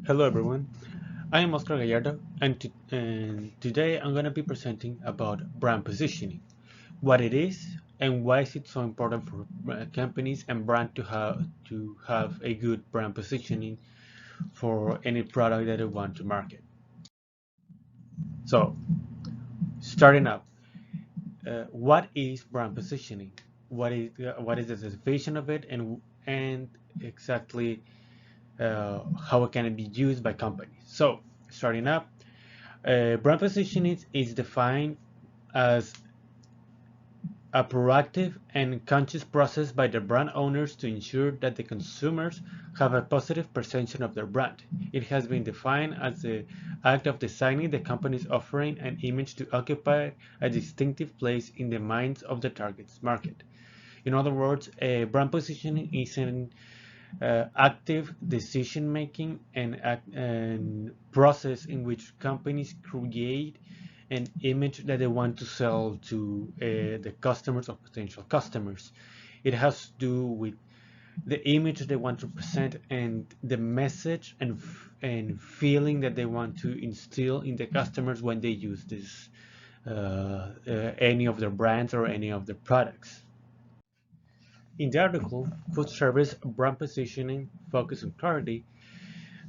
Hello everyone, I am Oscar Gallardo and today I'm going to be presenting about brand positioning, what it is and why is it so important for companies and brand to have a good brand positioning for any product that they want to market. So starting up, what is brand positioning? What is the definition of it and exactly how can it be used by companies? So starting up. Brand positioning is defined as a proactive and conscious process by the brand owners to ensure that the consumers have a positive perception of their brand. It has been defined as the act of designing the company's offering and image to occupy a distinctive place in the minds of the target market. In other words, brand positioning is an active decision making and process in which companies create an image that they want to sell to the customers or potential customers. It has to do with the image they want to present and the message and feeling that they want to instill in the customers when they use this any of their brands or any of their products. In the article, Food Service Brand Positioning Focus on Clarity,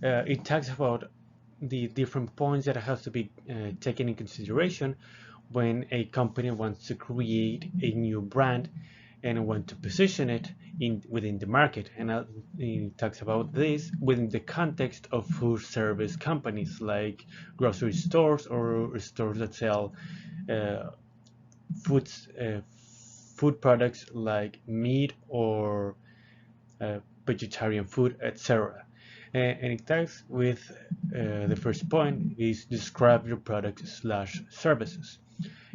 it talks about the different points that have to be taken in consideration when a company wants to create a new brand and want to position it within the market. And it talks about this within the context of food service companies like grocery stores or stores that sell uh, foods, food products like meat or vegetarian food, etc. And it starts with the first point is describe your product slash services.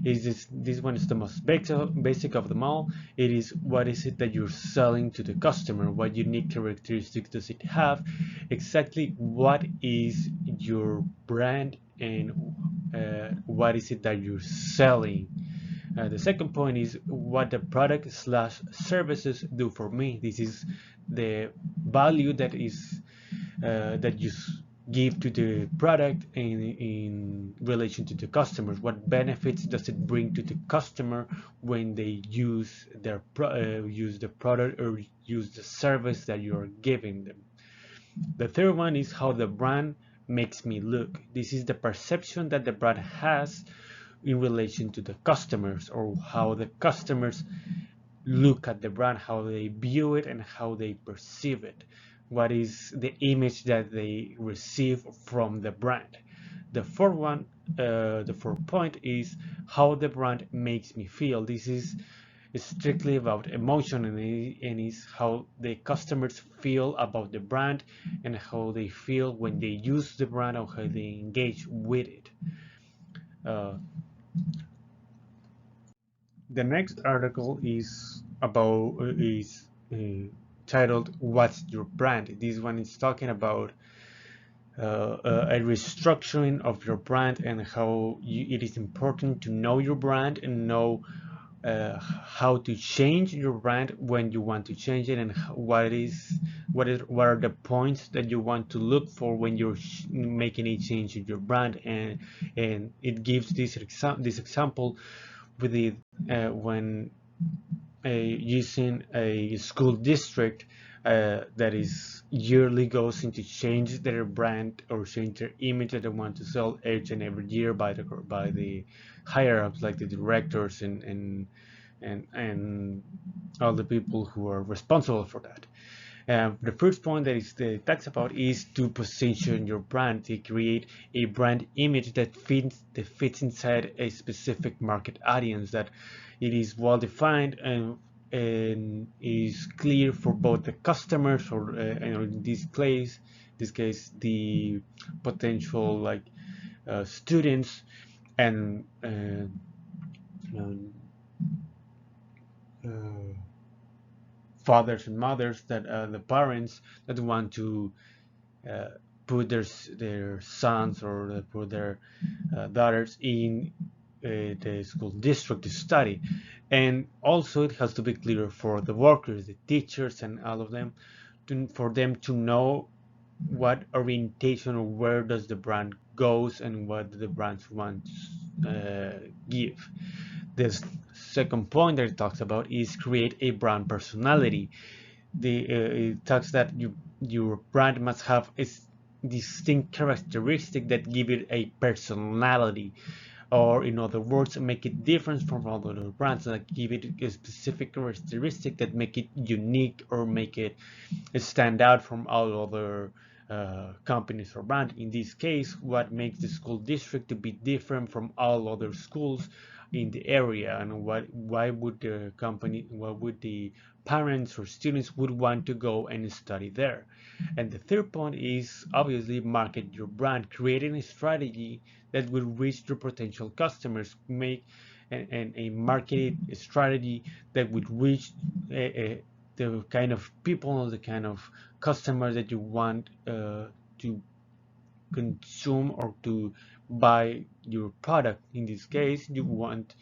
Is this one is the most basic of them all. It is what is it that you're selling to the customer? What unique characteristics does it have? Exactly what is your brand and what is it that you're selling? The second point is what the product slash services do for me. This is the value that is that you give to the product in relation to the customers. What benefits does it bring to the customer when they use use the product or use the service that you're giving them? The third one is how the brand makes me look. This is the perception that the brand has in relation to the customers or how the customers look at the brand, how they view it and how they perceive it. What is the image that they receive from the brand? The fourth point is how the brand makes me feel. This is strictly about emotion and is how the customers feel about the brand and how they feel when they use the brand or how they engage with it. Uh, The next article is titled "What's Your Brand?" This one is talking about a restructuring of your brand and how it is important to know your brand and know how to change your brand when you want to change it and what are the points that you want to look for when you're making a change in your brand and it gives this example with the when using a school district that is yearly goes into change their brand or change their image that they want to sell each and every year by the higher ups like the directors and all the people who are responsible for that. The first point that is the talks about is to position your brand, to create a brand image that fits inside a specific market audience, that it is well defined and is clear for both the customers or in this case the potential like students and um, uh, fathers and mothers that the parents that want to uh, put their sons or put their daughters in the school district to study. And also it has to be clear for the workers, the teachers and all of them for them to know what orientation or where does the brand goes and what the brand wants give. This second point that it talks about is create a brand personality. It talks that your brand must have a distinct characteristic that give it a personality, or in other words, make it different from other brands, like give it a specific characteristic that make it unique or make it stand out from all other companies or brand. In this case, what makes the school district to be different from all other schools in the area, and why would the company, why would the parents or students would want to go and study there. And the third point is obviously market your brand, creating a strategy that will reach your potential customers, make and a marketing strategy that would reach the kind of people, the kind of customers that you want to consume or to buy your product. In this case, you want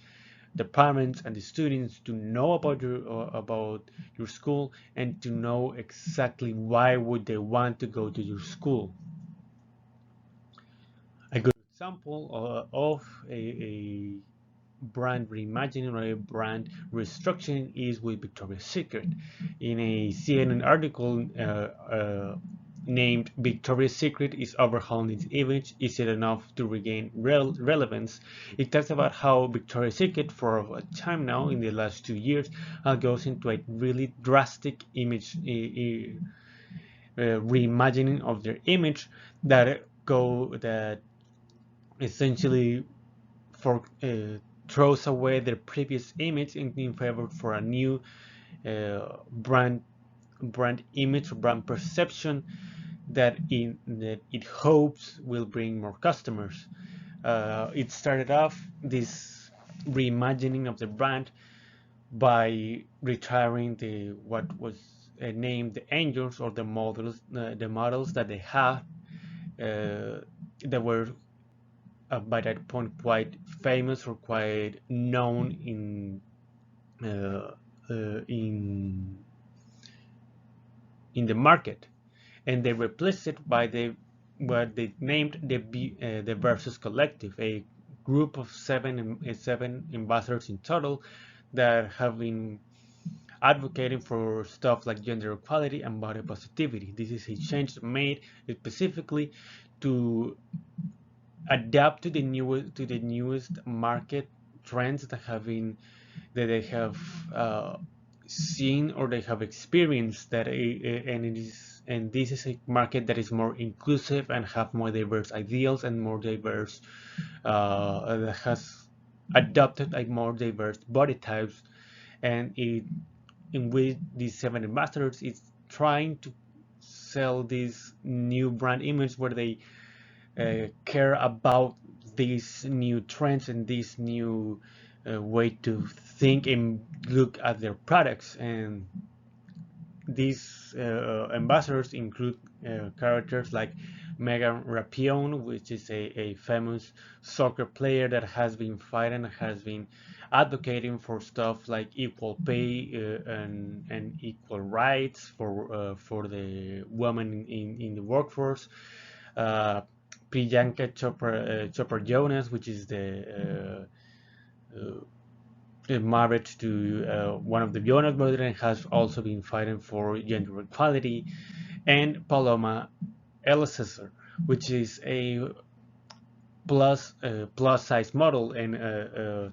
the parents and the students to know about your school and to know exactly why would they want to go to your school. A good example of a brand reimagining or a brand restructuring is with Victoria's Secret. In a CNN article named "Victoria's Secret is overhauling its image. Is it enough to regain relevance?" It talks about how Victoria's Secret, for a time now, in the last 2 years, goes into a really drastic image reimagining of their image that essentially for throws away their previous image in favor for a new brand image or brand perception that it hopes will bring more customers. It started off this reimagining of the brand by retiring the what was named the angels or the models that they have that were by that point quite famous or quite known uh, in the market, and they replaced it by what they named the Versus Collective, a group of seven ambassadors in total that have been advocating for stuff like gender equality and body positivity. This is a change made specifically to adapt to the newest market trends that they have seen or they have experienced and this is a market that is more inclusive and have more diverse ideals and more diverse that has adopted a more diverse body types, and in which these seven ambassadors is trying to sell this new brand image where they care about these new trends and this new way to think and look at their products. And these ambassadors include characters like Megan Rapinoe, which is a famous soccer player that has been fighting, has been advocating for stuff like equal pay and equal rights for the women in the workforce. Uh, Priyanka Chopra Jonas, which is married to one of the Jonas brothers and has also been fighting for gender equality, and Paloma Elcesar, which is a plus size model and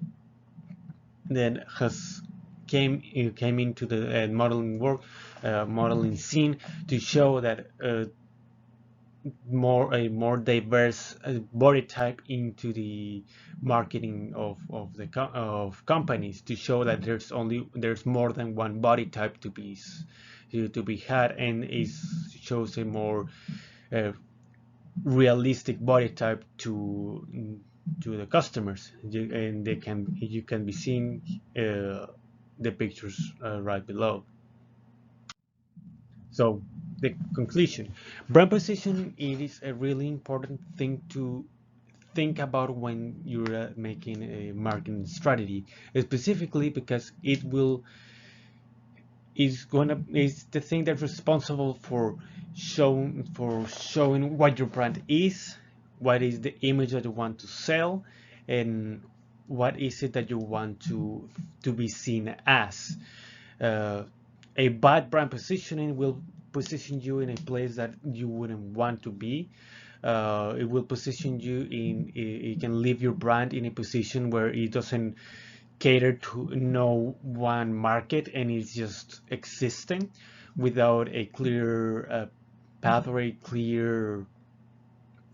then has came into the modeling scene to show that a more diverse body type into the marketing of companies, to show that there's more than one body type to be had, and it shows a more uh, realistic body type to the customers. And you can be seeing the pictures right below. So the conclusion, brand position, it is a really important thing to think about when you're making a marketing strategy, specifically because is the thing that's responsible for showing what your brand is, what is the image that you want to sell, and what is it that you want to be seen as. Uh, a bad brand positioning will position you in a place that you wouldn't want to be. It will position you in, it can leave your brand in a position where it doesn't cater to no one market and it's just existing without a clear path or a clear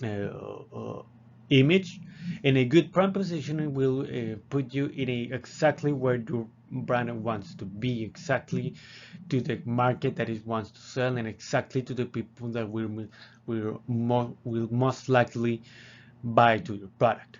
uh, uh, image. And a good brand positioning will put you in exactly where your brand wants to be, exactly to the market that it wants to sell, and exactly to the people that will most likely buy to your product.